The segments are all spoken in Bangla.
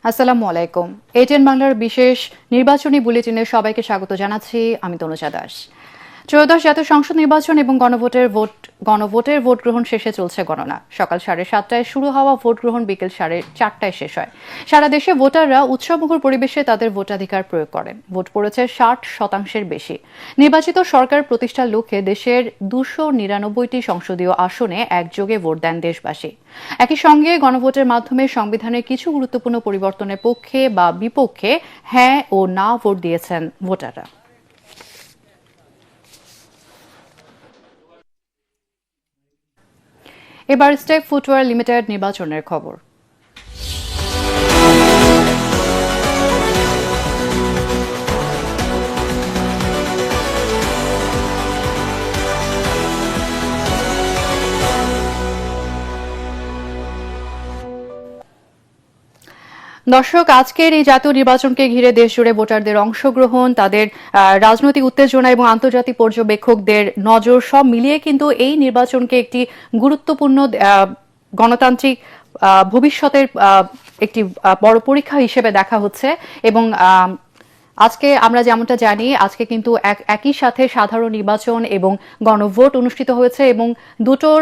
আসসালামু আলাইকুম। এটিএন বাংলার বিশেষ নির্বাচনী বুলেটিনে সবাইকে স্বাগত জানাচ্ছি। আমি তনুজা দাস। ত্রয়োদশ জাতীয় সংসদ নির্বাচন এবং গণভোটের ভোট গ্রহণ শেষে চলছে গণনা। সকাল 7:30টায় শুরু হওয়া ভোট গ্রহণ বিকেল 4:30টায় শেষ হয়। সারা দেশে ভোটাররা উৎসবমুখর পরিবেশে তাদের ভোটাধিকার প্রয়োগ করেন। ভোট পড়েছে 60% বেশি। নির্বাচিত সরকার প্রতিষ্ঠার লক্ষ্যে দেশের 299টি সংসদীয় আসনে একযোগে ভোট দেন দেশবাসী। একই সঙ্গে গণভোটের মাধ্যমে সংবিধানের কিছু গুরুত্বপূর্ণ পরিবর্তনের পক্ষে বা বিপক্ষে হ্যাঁ ও না ভোট দিয়েছেন ভোটাররা। এবার স্টেক ফুটওয়্যার লিমিটেড নির্বাচনের খবর। দর্শক, আজকের এই জাতীয় নির্বাচনকে ঘিরে দেশজুড়ে ভোটারদের অংশগ্রহণ, তাদের রাজনৈতিক উত্তেজনা এবং আন্তর্জাতিক পর্যবেক্ষকদের নজর সব মিলিয়ে কিন্তু এই নির্বাচনকে একটি গুরুত্বপূর্ণ গণতান্ত্রিক ভবিষ্যতের একটি বড় পরীক্ষা হিসেবে দেখা হচ্ছে। এবং আজকে আমরা যেমনটা জানি, আজকে কিন্তু একই সাথে সাধারণ নির্বাচন এবং গণভোট অনুষ্ঠিত হয়েছে এবং দুটোর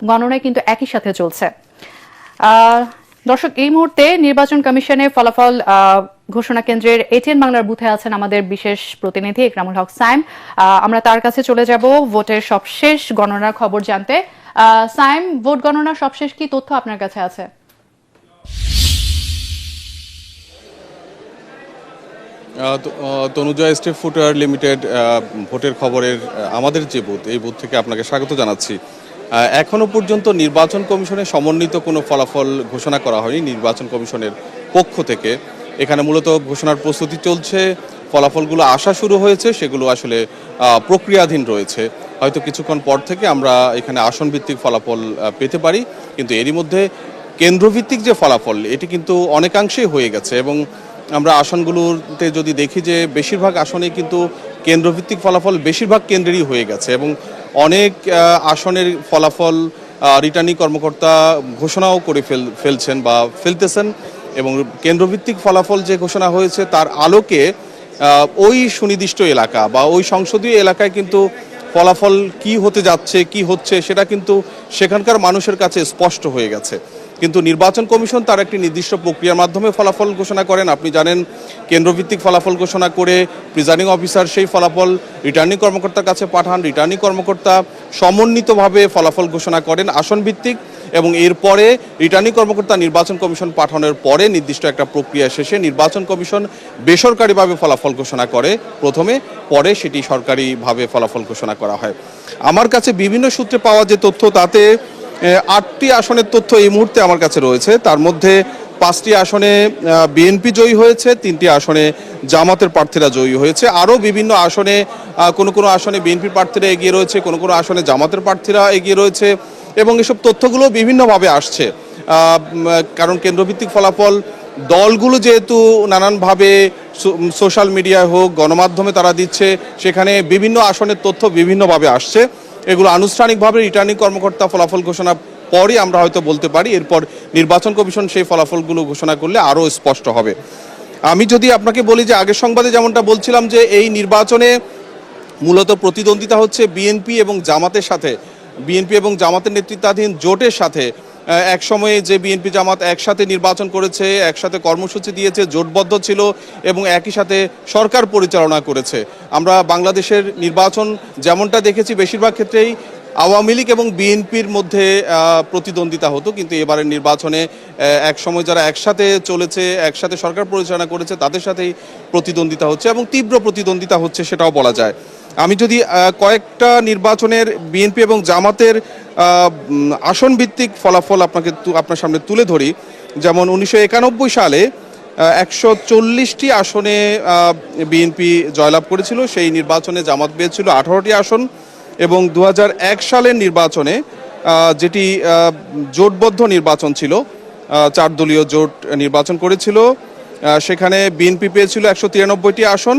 গণনায় কিন্তু একই সাথে চলছে। দর্শক, এই মুহূর্তে নির্বাচন কমিশনের ফলাফল ঘোষণা কেন্দ্রের এটিএন বাংলার বুথে আছেন আমাদের বিশেষ প্রতিনিধি ইকরামুল হক সাইম। আমরা তার কাছে চলে যাব ভোটের সবশেষ গণনার খবর জানতে। সাইম, ভোট গণনার সবশেষ কি তথ্য আপনার কাছে আছে? তনুজা স্টেক ফুটওয়্যার লিমিটেড ভোটের খবরের আমাদের যে বুথ, এই বুথ থেকে আপনাকে স্বাগত জানাচ্ছি। এখনো পর্যন্ত নির্বাচন কমিশনের সমন্বিত কোনো ফলাফল ঘোষণা করা হয়নি নির্বাচন কমিশনের পক্ষ থেকে। এখানে মূলত ঘোষণার প্রস্তুতি চলছে, ফলাফলগুলো আসা শুরু হয়েছে, সেগুলো আসলে প্রক্রিয়াধীন রয়েছে। হয়তো কিছুক্ষণ পর থেকে আমরা এখানে আসন ভিত্তিক ফলাফল পেতে পারি, কিন্তু এরই মধ্যে কেন্দ্রভিত্তিক যে ফলাফল এটি কিন্তু অনেকাংশেই হয়ে গেছে। এবং আমরা আসনগুলোতে যদি দেখি যে বেশিরভাগ আসনে কিন্তু কেন্দ্রভিত্তিক ফলাফল বেশিরভাগ কেন্দ্রেরই হয়ে গেছে এবং অনেক আসনের ফলাফল রিটার্নিং কর্মকর্তা ঘোষণাও করে ফেলছেন বা ফেলতেছেন। এবং কেন্দ্রভিত্তিক ফলাফল যে ঘোষণা হয়েছে তার আলোকে ওই সুনির্দিষ্ট এলাকা বা ওই সংসদীয় এলাকায় কিন্তু ফলাফল কি হতে যাচ্ছে, কি হচ্ছে, সেটা কিন্তু সেখানকার মানুষের কাছে স্পষ্ট হয়ে গেছে। কিন্তু নির্বাচন কমিশন তার একটি নির্দিষ্ট প্রক্রিয়ার মাধ্যমে ফলাফল ঘোষণা করেন। আপনি জানেন, কেন্দ্রভিত্তিক ফলাফল ঘোষণা করে প্রিজাইডিং অফিসার সেই ফলাফল রিটার্নিং কর্মকর্তার কাছে পাঠান। রিটার্নিং কর্মকর্তা সমন্বিতভাবে ফলাফল ঘোষণা করেন আসন ভিত্তিক, এবং এরপরে রিটার্নিং কর্মকর্তা নির্বাচন কমিশন পাঠানোর পরে নির্দিষ্ট একটা প্রক্রিয়া শেষে নির্বাচন কমিশন বেসরকারিভাবে ফলাফল ঘোষণা করে প্রথমে, পরে সেটি সরকারিভাবে ফলাফল ঘোষণা করা হয়। আমার কাছে বিভিন্ন সূত্রে পাওয়া যে তথ্য, তাতে 8টি আসনের তথ্য এই মুহূর্তে আমার কাছে রয়েছে। তার মধ্যে 5টি আসনে বিএনপি জয়ী হয়েছে, 3টি আসনে জামাতের প্রার্থীরা জয়ী হয়েছে। আরও বিভিন্ন আসনে কোনো আসনে বিএনপির প্রার্থীরা এগিয়ে রয়েছে, কোনো আসনে জামাতের প্রার্থীরা এগিয়ে রয়েছে। এবং এসব তথ্যগুলো বিভিন্নভাবে আসছে, কারণ কেন্দ্রভিত্তিক ফলাফল দলগুলো যেহেতু নানানভাবে সোশ্যাল মিডিয়ায় হোক, গণমাধ্যমে তারা দিচ্ছে, সেখানে বিভিন্ন আসনের তথ্য বিভিন্নভাবে আসছে। এগুলো আনুষ্ঠানিকভাবে রিটার্নিং কর্মকর্তা ফলাফল ঘোষণা পরই আমরা হয়তো বলতে পারি, এরপর নির্বাচন কমিশন সেই ফলাফলগুলো ঘোষণা করলে আরও স্পষ্ট হবে। আমি যদি আপনাকে বলি যে আগের সংবাদে যেমনটা বলছিলাম যে এই নির্বাচনে মূলত প্রতিদ্বন্দ্বিতা হচ্ছে বিএনপি এবং জামাতের সাথে, বিএনপি এবং জামাতের নেতৃত্বাধীন জোটের সাথে। এক সময়ে যে বিএনপি জামাত একসাথে নির্বাচন করেছে, একসাথে কর্মসূচি দিয়েছে, জোটবদ্ধ ছিল এবং একই সাথে সরকার পরিচালনা করেছে। আমরা বাংলাদেশের নির্বাচন যেমনটা দেখেছি, বেশিরভাগ ক্ষেত্রেই আওয়ামী লীগ এবং বিএনপির মধ্যে প্রতিদ্বন্দ্বিতা হতো, কিন্তু এবারের নির্বাচনে এক সময় যারা একসাথে চলেছে, একসাথে সরকার পরিচালনা করেছে, তাদের সাথেই প্রতিদ্বন্দ্বিতা হচ্ছে এবং তীব্র প্রতিদ্বন্দ্বিতা হচ্ছে, সেটাও বলা যায়। আমি যদি কয়েকটা নির্বাচনের বিএনপি এবং জামাতের আসন ভিত্তিক ফলাফল আপনার সামনে তুলে ধরি, যেমন 1991 সালে 140টি আসনে বিএনপি জয়লাভ করেছিল, সেই নির্বাচনে জামাত পেয়েছিল 18টি আসন। এবং 2001 সালের নির্বাচনে, যেটি জোটবদ্ধ নির্বাচন ছিল, 4 দলীয় জোট নির্বাচন করেছিল, সেখানে বিএনপি পেয়েছিল 193টি আসন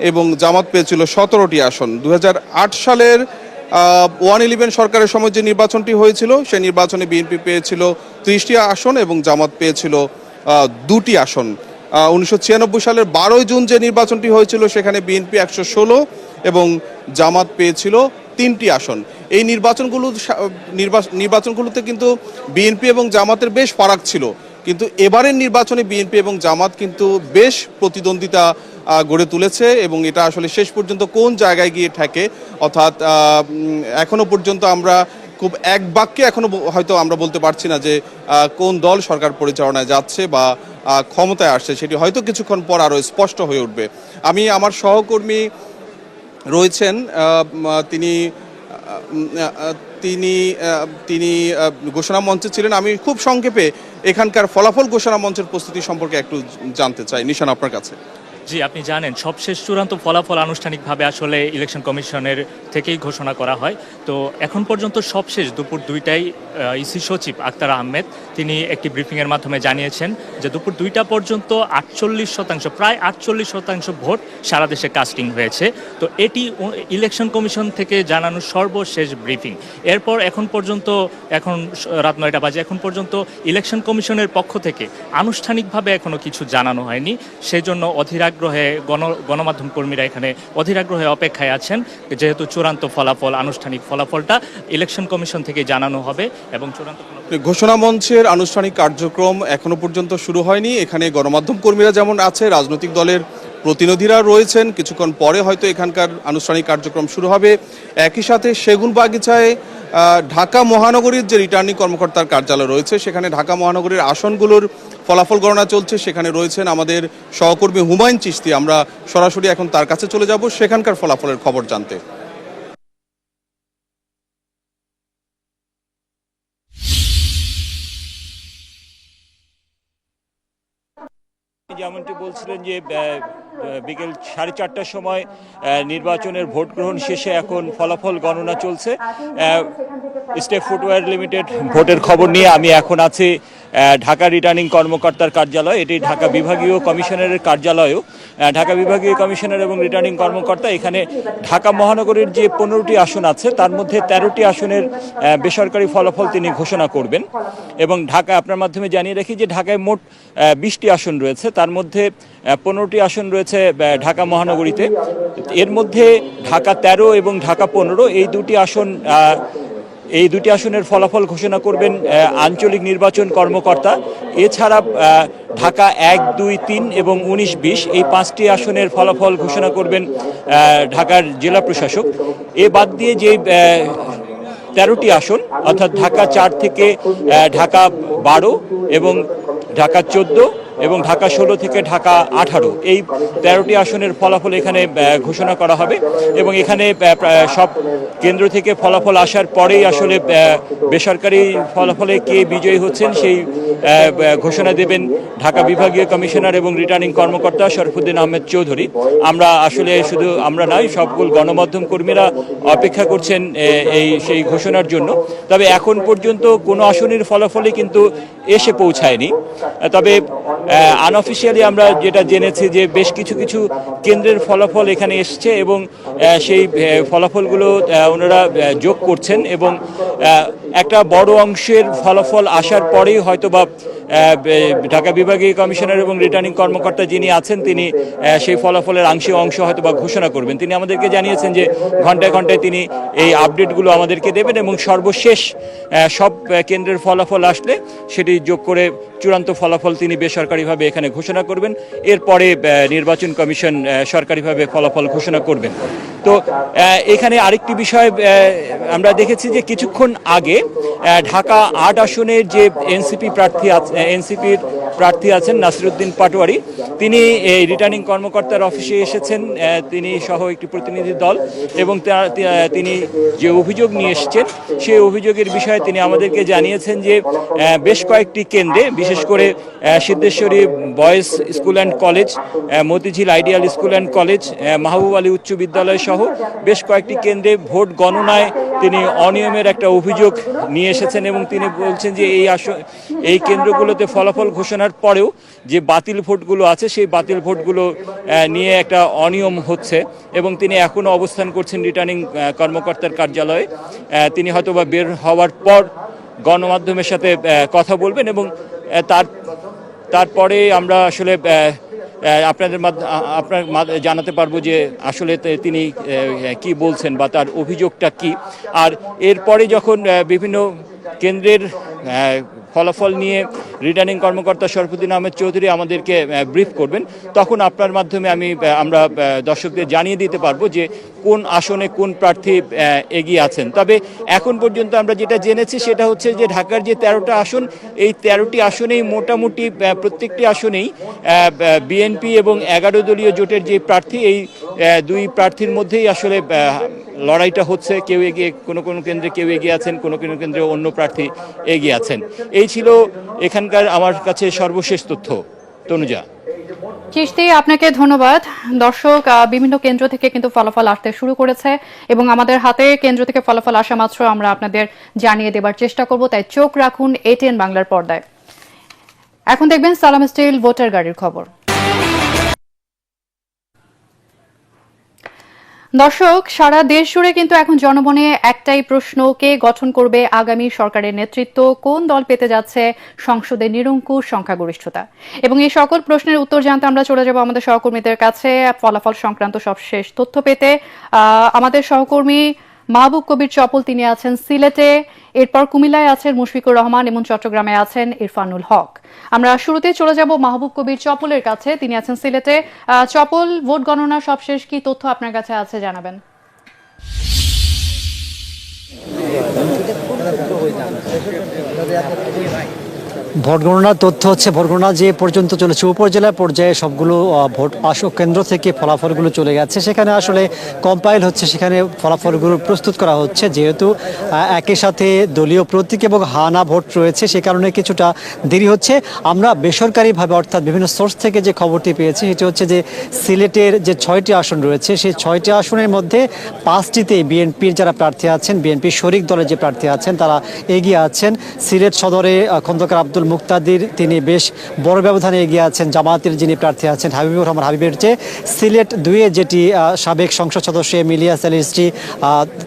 এবং জামাত পেয়েছিল 17টি আসন। 2008 সালের 111 সরকারের সময় যে নির্বাচনটি হয়েছিল, সেই নির্বাচনে বিএনপি পেয়েছিল 30টি আসন এবং জামাত পেয়েছিল দুটি আসন। 1996 সালের 12 জুন যে নির্বাচনটি হয়েছিল সেখানে বিএনপি 116 এবং জামাত পেয়েছিল 3টি আসন। এই নির্বাচনগুলোতে কিন্তু বিএনপি এবং জামাতের বেশ ফারাক ছিল, কিন্তু এবারের নির্বাচনে বিএনপি এবং জামাত কিন্তু বেশ প্রতিদ্বন্দ্বিতা গড়ে তুলেছে এবং এটা আসলে শেষ পর্যন্ত কোন জায়গায় গিয়ে ঠেকে, অর্থাৎ এখনো পর্যন্ত আমরা খুব এক বাক্যে এখনো হয়তো আমরা বলতে পারছি না যে কোন দল সরকার পরিচালনায় যাচ্ছে বা ক্ষমতায় আসছে, সেটি হয়তো কিছুক্ষণ পর আরও স্পষ্ট হয়ে উঠবে। আমি আমার সহকর্মী রয়েছেন, তিনি তিনি তিনি ঘোষণা মঞ্চে ছিলেন। আমি খুব সংক্ষেপে এখানকার ফলাফল ঘোষণা মঞ্চের প্রস্তুতি সম্পর্কে একটু জানতে চাই। নিশান, আপনার কাছে। জি, আপনি জানেন সবশেষ চূড়ান্ত ফলাফল আনুষ্ঠানিকভাবে আসলে ইলেকশন কমিশনের থেকেই ঘোষণা করা হয়। তো এখন পর্যন্ত সবশেষ দুপুর 2টায় ইসি সচিব আক্তার আহমেদ তিনি একটি ব্রিফিংয়ের মাধ্যমে জানিয়েছেন যে দুপুর 2টা পর্যন্ত 48%, প্রায় 48% ভোট সারা দেশে কাস্টিং হয়েছে। তো এটি ইলেকশন কমিশন থেকে জানানো সর্বশেষ ব্রিফিং। এরপর এখন পর্যন্ত, এখন রাত 9টা বাজে, এখন পর্যন্ত ইলেকশন কমিশনের পক্ষ থেকে আনুষ্ঠানিকভাবে এখনো কিছু জানানো হয়নি। সেজন্য অধীরাগ্রহে গণমাধ্যম কর্মীরা এখানে অধীরাগ্রহে অপেক্ষায় আছেন, যেহেতু চূড়ান্ত ফলাফল, আনুষ্ঠানিক ফলাফলটা ইলেকশন কমিশন থেকে জানানো হবে এবং চূড়ান্ত ঘোষণা মঞ্চের আনুষ্ঠানিক কার্যক্রম এখনো পর্যন্ত শুরু হয়নি। এখানে গণমাধ্যম কর্মীরা যেমন আছে, রাজনৈতিক দলের প্রতিনিধিরা রয়েছেন। কিছুক্ষণ পরে হয়তো এখানকার আনুষ্ঠানিক কার্যক্রম শুরু হবে। একই সাথে সেগুনবাগিচায় ঢাকা মহানগরীর যে রিটার্নিং কর্মকর্তার কার্যালয় রয়েছে, সেখানে ঢাকা মহানগরীর আসনগুলোর ফলাফল গণনা চলছে। সেখানে রয়েছেন আমাদের সহকর্মী হুমায়ুন চিশতি। আমরা সরাসরি এখন তার কাছে চলে যাব সেখানকার ফলাফলের খবর জানতে। যেমনটি বলছিলেন যে বিকেল 4:30টার সময় নির্বাচনের ভোট গ্রহণ শেষে এখন ফলাফল গণনা চলছে। স্টেপ ফুটওয়্যার লিমিটেড ভোটের খবর নিয়ে আমি এখন আছি ঢাকা রিটার্নিং কর্মকর্তার কার্যালয়। এটি ঢাকা বিভাগীয় কমিশনারের কার্যালয়ও। ঢাকা বিভাগীয় কমিশনার এবং রিটার্নিং কর্মকর্তা এখানে ঢাকা মহানগরীর যে 15টি আসন আছে তার মধ্যে 13টি আসনের বেসরকারি ফলাফল তিনি ঘোষণা করবেন। এবং ঢাকা, আপনার মাধ্যমে জানিয়ে রাখি যে ঢাকায় মোট 20টি আসন রয়েছে, তার মধ্যে 15টি আসন রয়েছে ঢাকা মহানগরীতে। এর মধ্যে ঢাকা 13 এবং ঢাকা 15 এই দুটি আসনের ফলাফল ঘোষণা করবেন আঞ্চলিক নির্বাচন কর্মকর্তা। এছাড়া ঢাকা 1, 2, 3 এবং 19, 20 এই 5টি আসনের ফলাফল ঘোষণা করবেন ঢাকার জেলা প্রশাসক। এ বাদ দিয়ে যে 13টি আসন, অর্থাৎ ঢাকা 4 থেকে ঢাকা 12 এবং ঢাকা 14 এবং ঢাকা 16 থেকে ঢাকা 18, এই 13টি আসনের ফলাফল এখানে ঘোষণা করা হবে। এবং এখানে সব কেন্দ্র থেকে ফলাফল আসার পরেই আসলে বেসরকারি ফলাফলে কে বিজয়ী হচ্ছেন সেই ঘোষণা দেবেন ঢাকা বিভাগীয় কমিশনার এবং রিটার্নিং কর্মকর্তা শরফুদ্দিন আহমেদ চৌধুরী। আমরা আসলে শুধু আমরা নয়, সকল গণমাধ্যম কর্মীরা অপেক্ষা করছেন সেই ঘোষণার জন্য। তবে এখন পর্যন্ত কোনো আসনের ফলাফলই কিন্তু এসে পৌঁছায়নি। তবে আনঅফিসিয়ালি আমরা যেটা জেনেছি যে বেশ কিছু কেন্দ্রের ফলাফল এখানে এসছে এবং সেই ফলাফলগুলো ওনারা যোগ করছেন এবং একটা বড় অংশের ফলাফল আসার পরেই হয়তোবা ঢাকা বিভাগীয় কমিশনার এবং রিটার্নিং কর্মকর্তা যিনি আছেন তিনি সেই ফলাফলের আংশিক অংশ হয়তোবা ঘোষণা করবেন। তিনি আমাদেরকে জানিয়েছেন যে ঘন্টায় ঘন্টায় তিনি এই আপডেটগুলো আমাদেরকে দেবেন এবং সর্বশেষ সব কেন্দ্রের ফলাফল আসলে সেটি যোগ করে চূড়ান্ত ফলাফল তিনি বেসরকারিভাবে এখানে ঘোষণা করবেন। এরপরে নির্বাচন কমিশন সরকারিভাবে ফলাফল ঘোষণা করবেন। তো এখানে আরেকটি বিষয় আমরা দেখেছি যে কিছুক্ষণ আগে ঢাকা 8 আসনের যে এনসিপির প্রার্থী আছেন নাসিরউদ্দিন পাটোয়ারি, তিনি এই রিটার্নিং কর্মকর্তার অফিসে এসেছেন, তিনি সহ একটি প্রতিনিধি দল, এবং তিনি যে অভিযোগ নিয়ে এসেছেন সেই অভিযোগের বিষয়ে তিনি আমাদেরকে জানিয়েছেন যে বেশ কয়েকটি কেন্দ্রে, বিশেষ করে Siddheswari boys school and college, Motijheel ideal school and college, Mahbub Ali উচ্চ বিদ্যালয় সহ বেশ কয়েকটি কেন্দ্রে ভোট গণনায় তিনি অনিয়মের একটা অভিযোগ নিয়ে এসেছেন এবং তিনি বলছেন যে এই কেন্দ্রগুলোতে ফলাফল ঘোষণার পরেও যে বাতিল ভোটগুলো আছে সেই বাতিল ভোটগুলো নিয়ে একটা অনিয়ম হচ্ছে এবং তিনি এখনও অবস্থান করছেন রিটার্নিং কর্মকর্তার কার্যালয়ে। তিনি হয়তোবা বের হওয়ার পর গণমাধ্যমের সাথে কথা বলবেন এবং তারপরে আমরা আসলে আপনার জানাতে পারবো যে আসলে তিনি কি বলছেন বা তার অভিযোগটা কি। আর এরপরে যখন বিভিন্ন কেন্দ্রের ফলাফল নিয়ে রিটার্নিং কর্মকর্তা শরফুদ্দিন আহমেদ চৌধুরী আমাদেরকে ব্রিফ করবেন, তখন আপনার মাধ্যমে আমরা দর্শকদের জানিয়ে দিতে পারবো যে কোন আসনে কোন প্রার্থী এগিয়ে আছেন। তবে এখন পর্যন্ত আমরা যেটা জেনেছি সেটা হচ্ছে যে ঢাকার যে 13টা আসন, এই 13টি আসনেই মোটামুটি প্রত্যেকটি আসনেই বিএনপি এবং 11 দলীয় জোটের যে প্রার্থী, এই দুই প্রার্থীর মধ্যেই আসলে লড়াইটা হচ্ছে। কেউ এগিয়ে, কোনো কোনো কেন্দ্রে কেউ এগিয়ে আছেন, কোনো কোনো কেন্দ্রে অন্য প্রার্থী এগিয়ে আছেন। এই ছিল এখানকার আমার কাছে সর্বশেষ তথ্য। তনুজা। চিশতি, আপনাকে ধন্যবাদ। দর্শক, বিভিন্ন কেন্দ্র থেকে কিন্তু ফলাফল আসতে শুরু করেছে এবং আমাদের হাতে কেন্দ্র থেকে ফলাফল আসা মাত্র আমরা আপনাদের জানিয়ে দেবার চেষ্টা করব, তাই চোখ রাখুন ATN বাংলার পর্দায়। এখন দেখবেন সালাম স্টিল ভোটার গাড়ির খবর। দর্শক, সারা দেশ জুড়ে কিন্তু এখন জনমনে একটাই প্রশ্ন, কে গঠন করবে আগামী সরকারের নেতৃত্ব, কোন দল পেতে যাচ্ছে সংসদে নিরঙ্কুশ সংখ্যাগরিষ্ঠতা। এবং এই সকল প্রশ্নের উত্তর জানতে আমরা চলে যাব আমাদের সহকর্মীদের কাছে ফলাফল সংক্রান্ত সবশেষ তথ্য পেতে। আমাদের সহকর্মী মাহবুব কবির চপল, তিনি আছেন সিলেটে, এরপর কুমিল্লায় আছেন মুশফিকুর রহমান এবং চট্টগ্রামে আছেন ইরফানুল হক। আমরা শুরুতে চলে যাব মাহবুব কবির চপলের কাছে, তিনি আছেন সিলেটে। চপল, ভোট গণনার সবশেষ কি তথ্য আপনার কাছে আছে জানাবেন। ভোট গণনার তথ্য হচ্ছে, ভোট গণনা যে পর্যন্ত চলেছে উপজেলা পর্যায়ে সবগুলো ভোট আসক কেন্দ্র থেকে ফলাফলগুলো চলে গেছে, সেখানে আসলে কম্পাইল হচ্ছে, সেখানে ফলাফলগুলো প্রস্তুত করা হচ্ছে। যেহেতু একই সাথে দলীয় প্রতীক এবং হানা ভোট রয়েছে, সে কারণে কিছুটা দেরি হচ্ছে। আমরা বেসরকারিভাবে অর্থাৎ বিভিন্ন সোর্স থেকে যে খবরটি পেয়েছি সেটি হচ্ছে যে সিলেটের যে 6টি আসন রয়েছে, সেই 6টি আসনের মধ্যে 5টিতে বিএনপির যারা প্রার্থী আছেন, বিএনপি শরিক দলের যে প্রার্থী আছেন তারা এগিয়ে আছেন। সিলেট সদরে খন্দকার আব্দুল মুক্তাদির, তিনি বেশ বড় ব্যবধানে এগিয়ে আছেন জামায়াতের যিনি প্রার্থী আছেন হাবিবুর রহমান হাবিবের চেয়ে। সিলেট 2-এ যেটি সাবেক সংসদ সদস্য মিলিয়া সালির স্ত্রী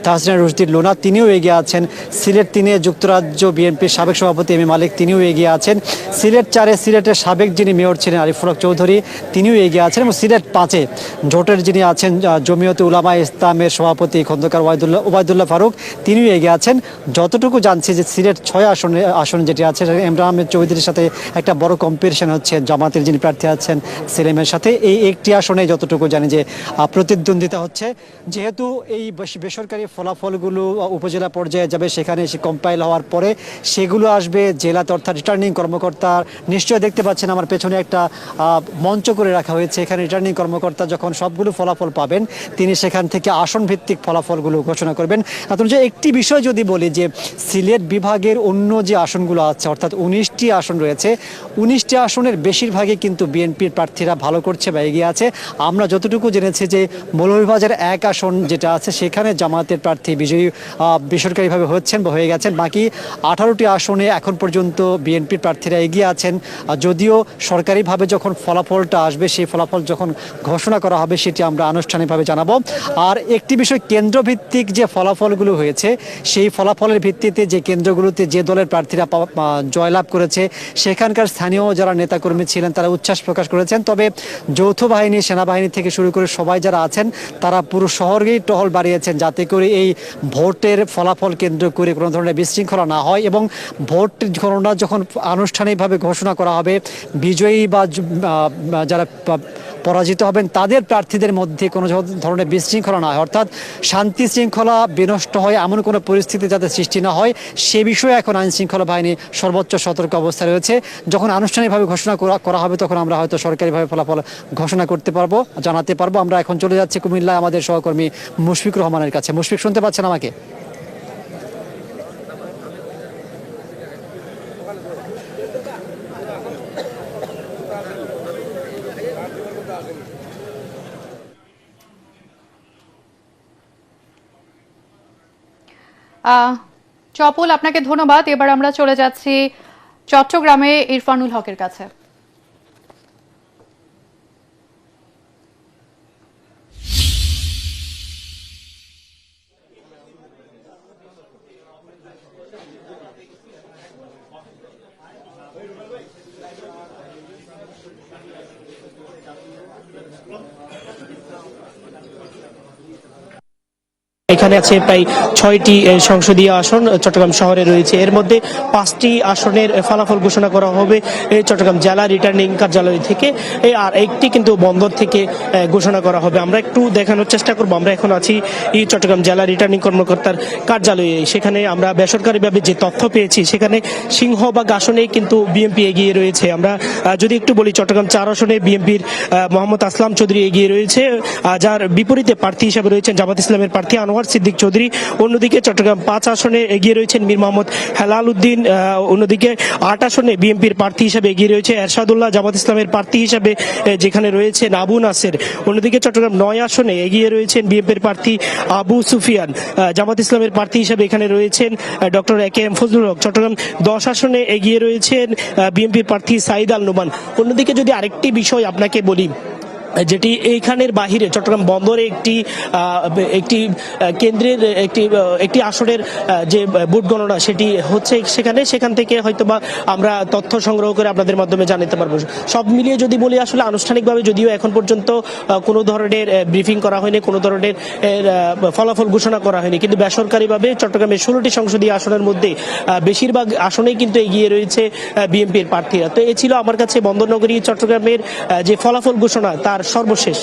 তাহসিনা রুশদির লুনা, তিনিও এগিয়ে আছেন। সিলেট 3-এ যুক্তরাজ্য বিএনপির সাবেক সভাপতি এম এ মালিক, তিনিও এগিয়ে আছেন। সিলেট 4-এ সিলেটের সাবেক যিনি মেয়র ছিলেন আরিফুল হক চৌধুরী, তিনিও এগিয়ে আছেন। এবং সিলেট 5-এ জোটের যিনি আছেন জমিয়তে উলামা ইসলামের সভাপতি খন্দকার ওবায়দুল্লাহ ফারুক, তিনিও এগিয়ে আছেন। যতটুকু জানছি যে সিলেট 6 আসনে যেটি আছে, ইমরান আহমেদ চৌধুরীর সাথে একটা বড় কম্পিটিশন হচ্ছে জামাতের যিনি প্রার্থী আছেন সেলিমের সাথে। এই একটি আসনে যতটুকু জানি যে প্রতিদ্বন্দ্বিতা হচ্ছে। যেহেতু এই বেসরকারি ফলাফলগুলো উপজেলা পর্যায়ে যাবে, সেখানে এসে কম্পাইল হওয়ার পরে সেগুলো আসবে জেলাতে, অর্থাৎ রিটার্নিং কর্মকর্তা, নিশ্চয়ই দেখতে পাচ্ছেন আমার পেছনে একটা মঞ্চ করে রাখা হয়েছে। এখানে রিটার্নিং কর্মকর্তা যখন সবগুলো ফলাফল পাবেন, তিনি সেখান থেকে আসন ভিত্তিক ফলাফলগুলো ঘোষণা করবেন। এখন যে একটি বিষয় যদি বলি, যে সিলেট বিভাগের অন্য যে আসনগুলো আছে, অর্থাৎ 19টি আসন রয়েছে, 19টি আসনের বেশিরভাগই কিন্তু বিএনপির প্রার্থীরা ভালো করছে বা এগিয়ে আছে। আমরা যতটুকু জেনেছি যে মৌলভীবাজার 1 আসন যেটা আছে, সেখানে জামায়াতের প্রার্থী বিজয়ী বেসরকারিভাবে হচ্ছেন বা হয়ে গেছেন। বাকি 18টি আসনে এখন পর্যন্ত বিএনপির প্রার্থীরা এগিয়ে আছেন। যদিও সরকারিভাবে যখন ফলাফলটা আসবে, সেই ফলাফল যখন ঘোষণা করা হবে, সেটি আমরা আনুষ্ঠানিকভাবে জানাবো। আর একটি বিষয়, কেন্দ্রভিত্তিক যে ফলাফলগুলো হয়েছে, সেই ফলাফলের ভিত্তিতে যে কেন্দ্রগুলোতে যে দলের প্রার্থীরা জয়লাভ করেছে, সেখানকার স্থানীয় যারা নেতাকর্মী ছিলেন তারা উচ্ছ্বাস প্রকাশ করেছেন। তবে যৌথ বাহিনী, সেনাবাহিনী থেকে শুরু করে সবাই যারা আছেন, তারা পুরো শহরেই টহল বাড়িয়েছেন, যাতে করে এই ভোটের ফলাফল কেন্দ্র করে কোনো ধরনের বিশৃঙ্খলা না হয়। এবং ভোট গণনা যখন আনুষ্ঠানিকভাবে ঘোষণা করা হবে, বিজয়ী বা যারা পরাজিত হবেন তাদের প্রার্থীদের মধ্যে কোনো ধরনের বিশৃঙ্খলা না হয়, অর্থাৎ শান্তি শৃঙ্খলা বিনষ্ট হয় এমন কোনো পরিস্থিতি যাতে সৃষ্টি না হয়, সে বিষয়ে এখন আইন শৃঙ্খলা বাহিনী সর্বোচ্চ সতর্ক অবস্থায় রয়েছে। যখন আনুষ্ঠানিকভাবে ঘোষণা করা হবে, তখন আমরা হয়তো সরকারিভাবে ফলাফল ঘোষণা করতে পারবো, জানাতে পারবো। আমরা এখন চলে যাচ্ছি কুমিল্লায় আমাদের সহকর্মী মুশফিকুর রহমানের কাছে। মুশফিক, শুনতে পাচ্ছেন আমাকে? চপল, আপনাকে ধন্যবাদ। এবার আমরা চলে যাচ্ছি চট্টগ্রামে ইরফানুল হকের কাছে। এখানে আছে প্রায় 6টি সংসদীয় আসন চট্টগ্রাম শহরে রয়েছে। এর মধ্যে 5টি আসনের ফলাফল ঘোষণা করা হবে চট্টগ্রাম জেলা রিটার্নিং কার্যালয় থেকে, আর একটি কিন্তু বন্দর থেকে ঘোষণা করা হবে। আমরা একটু দেখানোর চেষ্টা করব। আমরা এখন আছি চট্টগ্রাম জেলা রিটার্নিং কর্মকর্তার কার্যালয়ে। সেখানে আমরা বেসরকারিভাবে যে তথ্য পেয়েছি, সেখানে সিংহভাগ আসনে কিন্তু বিএনপি এগিয়ে রয়েছে। আমরা যদি একটু বলি, চট্টগ্রাম 4 আসনে বিএনপির মোহাম্মদ আসলাম চৌধুরী এগিয়ে রয়েছে, যার বিপরীতে প্রার্থী হিসেবে রয়েছেন জামাত ইসলামের প্রার্থী আনোয়ার সিদ্দিক চৌধুরী। অন্যদিকে চট্টগ্রাম 5 আসনে এগিয়ে রয়েছেন মীর মোহাম্মদ হেলাল উদ্দিন। অন্যদিকে 8 আসনে বিএনপির প্রার্থী হিসেবে এগিয়ে রয়েছে এরশাদুল্লাহ, জামাত ইসলামের প্রার্থী হিসেবে যেখানে রয়েছেন আবু নাসের। অন্যদিকে চট্টগ্রাম 9 আসনে এগিয়ে রয়েছেন বিএনপির প্রার্থী আবু সুফিয়ান, জামাত ইসলামের প্রার্থী হিসেবে এখানে রয়েছেন doctor A K M Fazlul Haque. Chattogram 10 আসনে এগিয়ে রয়েছেন বিএনপির প্রার্থী সাইদ আল নোমান। অন্যদিকে যদি আরেকটি বিষয় আপনাকে বলি, যেটি এইখানের বাহিরে চট্টগ্রাম বন্দরে একটি কেন্দ্রের একটি আসনের যে ভোট গণনা সেটি হচ্ছে সেখান থেকে হয়তোবা আমরা তথ্য সংগ্রহ করে আপনাদের মাধ্যমে জানাতে পারবো। সব মিলিয়ে যদি বলি, আসলে আনুষ্ঠানিকভাবে যদিও এখন পর্যন্ত কোনো ধরনের ব্রিফিং করা হয়নি, কোনো ধরনের ফলাফল ঘোষণা করা হয়নি, কিন্তু বেসরকারিভাবে চট্টগ্রামের 16টি সংসদীয় আসনের মধ্যে বেশিরভাগ আসনেই কিন্তু এগিয়ে রয়েছে বিএনপির প্রার্থীরা। তো এ ছিল আমার কাছে বন্দরনগরী চট্টগ্রামের যে ফলাফল ঘোষণা তার সর্বশেষ।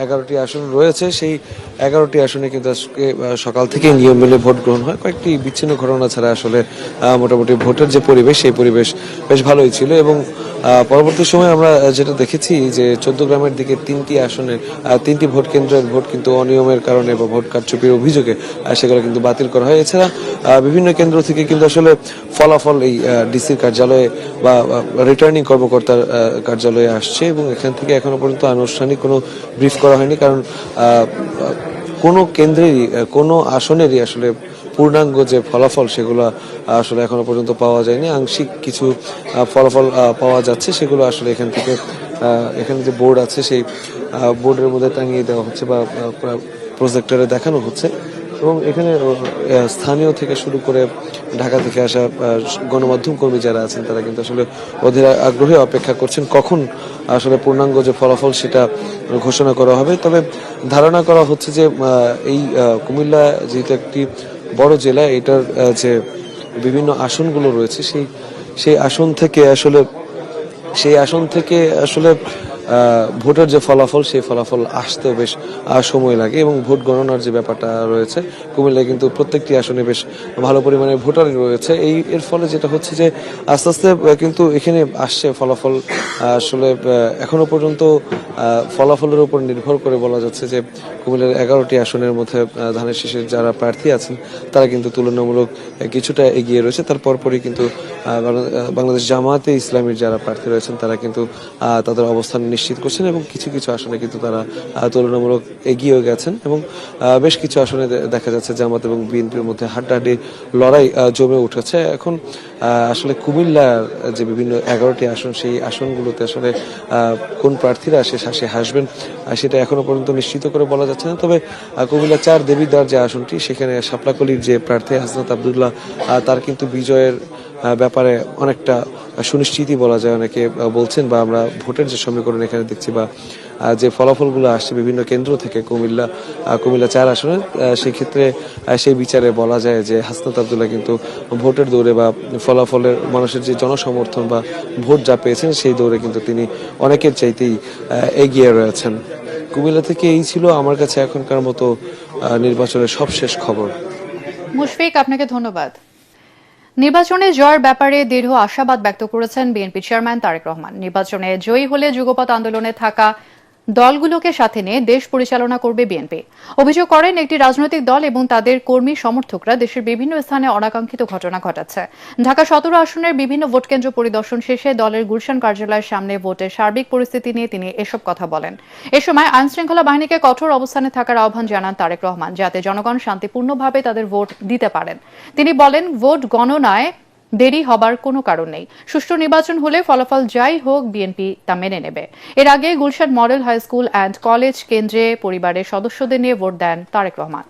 এগারোটি আসন রয়েছে, সেই 11টি আসনে কিন্তু আজকে সকাল থেকে নিয়ম মেনে ভোট গ্রহণ হয়। কয়েকটি বিচ্ছিন্ন ঘটনা ছাড়া আসলে মোটামুটি ভোটের যে পরিবেশ, সেই পরিবেশ বেশ ভালোই ছিল। এবং পরবর্তী সময় আমরা যেটা দেখেছি যে 14 গ্রামের দিকে 3টি আসনের 3টি ভোট কেন্দ্রের ভোট কিন্তু অনিয়মের কারণে বা ভোট কারচুপির অভিযোগে সেগুলো কিন্তু বাতিল করা হয়। এছাড়া বিভিন্ন কেন্দ্র থেকে কিন্তু আসলে ফলাফল এই ডিসির কার্যালয়ে বা রিটার্নিং কর্মকর্তার কার্যালয়ে আসছে, এবং এখান থেকে এখনো পর্যন্ত আনুষ্ঠানিক কোনো ব্রিফ করা হয়নি, কারণ কোনো কেন্দ্রেরই কোনো আসনেরই আসলে পূর্ণাঙ্গ যে ফলাফল সেগুলো আসলে এখনো পর্যন্ত পাওয়া যায়নি। আংশিক কিছু ফলাফল পাওয়া যাচ্ছে, সেগুলো আসলে এখানে যে বোর্ড আছে সেই বোর্ডের মধ্যে টাঙিয়ে দেওয়া হচ্ছে বা প্রজেক্টরে দেখানো হচ্ছে। এবং এখানে স্থানীয় থেকে শুরু করে ঢাকা থেকে আসা গণমাধ্যম কর্মী যারা আছেন, তারা কিন্তু আসলে অধীর আগ্রহে অপেক্ষা করছেন কখন আসলে পূর্ণাঙ্গ যে ফলাফল সেটা ঘোষণা করা হবে। তবে ধারণা করা হচ্ছে যে এই কুমিল্লা যেহেতু একটি বড় জেলা, এটার যে বিভিন্ন আসনগুলো রয়েছে সেই আসন থেকে আসলে ভোটের যে ফলাফল, সেই ফলাফল আসতেও বেশ সময় লাগে। এবং ভোট গণনার যে ব্যাপারটা রয়েছে, কুমিল্লায় কিন্তু প্রত্যেকটি আসনে বেশ ভালো পরিমাণে ভোটারই রয়েছে। এর ফলে যেটা হচ্ছে যে আস্তে আস্তে কিন্তু এখানে আসছে ফলাফল। আসলে এখনো পর্যন্ত ফলাফলের উপর নির্ভর করে বলা যাচ্ছে যে কুমিল্লার 11টি আসনের মধ্যে ধানের শীষের যারা প্রার্থী আছেন, তারা কিন্তু তুলনামূলক কিছুটা এগিয়ে রয়েছে। তারপরই কিন্তু বাংলাদেশ জামায়াতে ইসলামীর যারা প্রার্থী রয়েছেন, তারা কিন্তু তাদের অবস্থান নিশ্চিত করছেন, এবং কিছু কিছু আসনে কিন্তু তারা তুলনামূলক এগিয়েও গেছেন। এবং বেশ কিছু আসনে দেখা যাচ্ছে জামাত এবং বিএনপির মধ্যে হাড্ডাহাড্ডি লড়াই জমে উঠেছে। এখন আসলে কুমিল্লার যে বিভিন্ন 11টি আসন, সেই আসনগুলোতে আসলে কোন প্রার্থীরা শেষে হাসবেন সেটা এখনো পর্যন্ত নিশ্চিত করে বলা যাচ্ছে না। তবে কুমিল্লা 4 দেবিদ্বার যে আসনটি, সেখানে শাপলাকলির যে প্রার্থী হাসনাত আব্দুল্লাহ, তার কিন্তু বিজয়ের ব্যাপারে অনেকটা সুনিশ্চিতই বলা যায়। অনেকে বলছেন, বা আমরা ভোটের যে সমীকরণ এখানে দেখছি বা যে ফলাফলগুলো আসছে বিভিন্ন কেন্দ্র থেকে কুমিল্লা 4 আসনে, সেই ক্ষেত্রে সেই বিচারে বলা যায় যে হাসনাত আব্দুল্লাহ কিন্তু ভোটের দৌড়ে বা ফলাফলের মানুষের যে জনসমর্থন বা ভোট যা পেয়েছেন, সেই দৌড়ে কিন্তু তিনি অনেকের চাইতেই এগিয়ে রয়েছেন। কুমিল্লা থেকে এই ছিল আমার কাছে এখনকার মতো নির্বাচনের সবশেষ খবর। মুশফিক, আপনাকে ধন্যবাদ। নির্বাচনে জয়ের ব্যাপারে দৃঢ় আশাবাদ ব্যক্ত করেছেন বিএনপি চেয়ারম্যান তারেক রহমান। নির্বাচনে জয়ী হলে যুগপৎ আন্দোলনে থাকা দলগুলোকে সাথে নিয়ে দেশ পরিচালনা করবে বিএনপি। অভিযোগ করেন একটি রাজনৈতিক দল এবং তাদের কর্মী সমর্থকরা দেশের বিভিন্ন স্থানে অনাকাঙ্ক্ষিত ঘটনা ঘটাচ্ছে। ঢাকা 17 আসনের বিভিন্ন ভোটকেন্দ্র পরিদর্শন শেষে দলের গুলশান কার্যালয়ের সামনে ভোটের সার্বিক পরিস্থিতি নিয়ে তিনি এসব কথা বলেন। এ সময় আইনশৃঙ্খলা বাহিনীকে কঠোর অবস্থানে থাকার আহ্বান জানান তারেক রহমান, যাতে জনগণ শান্তিপূর্ণভাবে তাদের ভোট দিতে পারেন। তিনি বলেন, ভোট গণনায় দেরি হবার কোনো কারণ নেই। সুষ্ঠু নির্বাচন হলে ফলাফল যাই হোক বিএনপি তা মেনে নেবে। এর আগে Gulshan model high school and college কেন্দ্রে পরিবারের সদস্যদের নিয়ে ভোট দেন তারেক রহমান।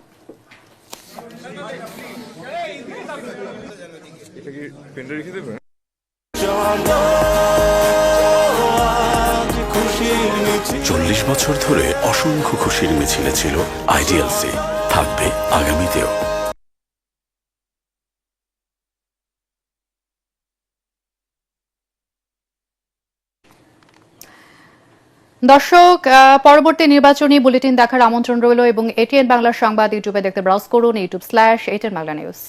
40 বছর ধরে অসংখ্য খুশির মিছিলে ছিল আইডিএলসি, থাকবে আগামীতেও। দর্শক, পরবর্তী নির্বাচনী বুলেটিন দেখার আমন্ত্রণ রইল এবং এটিএন বাংলার সংবাদ ইউটিউবে দেখতে ব্রাউজ করুন youtube/ATN Bangla News।